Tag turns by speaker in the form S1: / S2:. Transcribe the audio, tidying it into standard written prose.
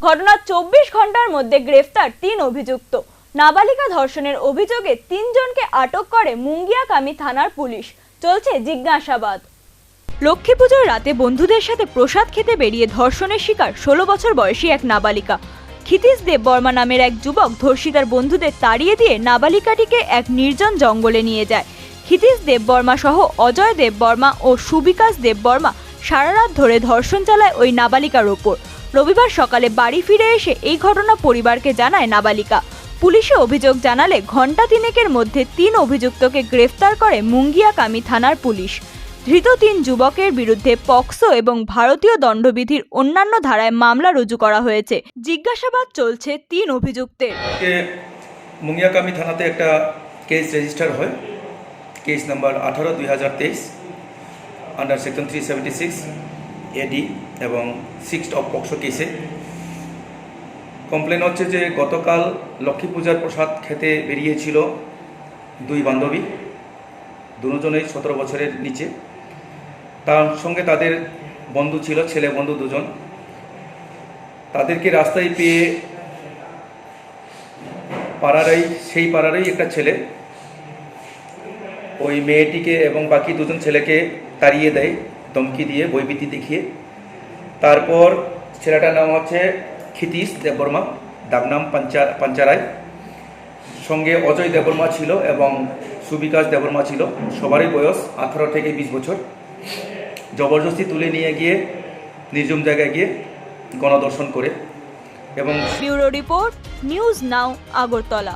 S1: ঘটনার 24 ঘন্টার মধ্যে গ্রেফতার 3 অভিযুক্ত। নাবালিকা ধর্ষণের অভিযোগে 3 জনকে আটক করে মুঙ্গিয়াকামী থানার পুলিশ। চলছে জিজ্ঞাসাবাদ। লক্ষ্মী পুজোর রাতে বন্ধুদের সাথে প্রসাদ খেতে বেরিয়ে ধর্ষণের শিকার 16 বছর বয়সী এক নাবালিকা। ক্ষিতীশ দেববর্মা নামের এক যুবক ধর্ষিতার বন্ধুদের তাড়িয়ে দিয়ে নাবালিকাটিকে এক নির্জন জঙ্গলে নিয়ে যায়। ক্ষিতীশ দেববর্মা সহ অজয় দেববর্মা ও সুবিকাশ দেববর্মা সারা রাত ধরে ধর্ষণ চালায় ওই নাবালিকার ওপর। রবিবার সকালে বাড়ি ফিরে এসে এই ঘটনা পরিবারকে জানায় নাবালিকা। পুলিশে অভিযোগ জানালে ঘণ্টা 3 মধ্যে 3 অভিযুক্তকে গ্রেফতার করে মুঙ্গিয়াকামী থানার পুলিশ। ধৃত 3 যুবকের বিরুদ্ধে পক্সো এবং ভারতীয় দণ্ডবিধির অন্যান্য ধারায় মামলা রুজু করা হয়েছে। জিজ্ঞাসাবাদ চলছে 3 অভিযুক্তের।
S2: মুঙ্গিয়াকামী থানাতে একটা কেস রেজিস্টার হয়, case number 18/2023 under section 376 AD এবং 6 অফ পক্সো কেসে। কমপ্লেন হচ্ছে যে গতকাল লক্ষ্মী পূজার প্রসাদ খেতে বেরিয়েছিল 2 বান্ধবী, দুজনেই 17 বছরের নিচে। তার সঙ্গে তাদের বন্ধু ছিল, ছেলে বন্ধু 2 জন। তাদেরকে রাস্তায় পেয়ে সেই পাড়ারই একটা ছেলে ওই মেয়েটিকে এবং বাকি 2 জন ছেলেকে তাড়িয়ে দেয় ধমকি দিয়ে, ভয়ভীতি দেখিয়ে। তারপর ছেলেটার নাম হচ্ছে ক্ষিতীশ দেববর্মা, ডাকনাম পাঞ্চারায়। সঙ্গে অজয় দেববর্মা ছিল এবং সুবিকাশ দেববর্মা ছিল। সবারই বয়স 18 থেকে 20 বছর। জবরদস্তি তুলে নিয়ে গিয়ে নির্জন জায়গায় গিয়ে গণধর্ষণ করে এবং
S1: bureau report, news now, Agartala.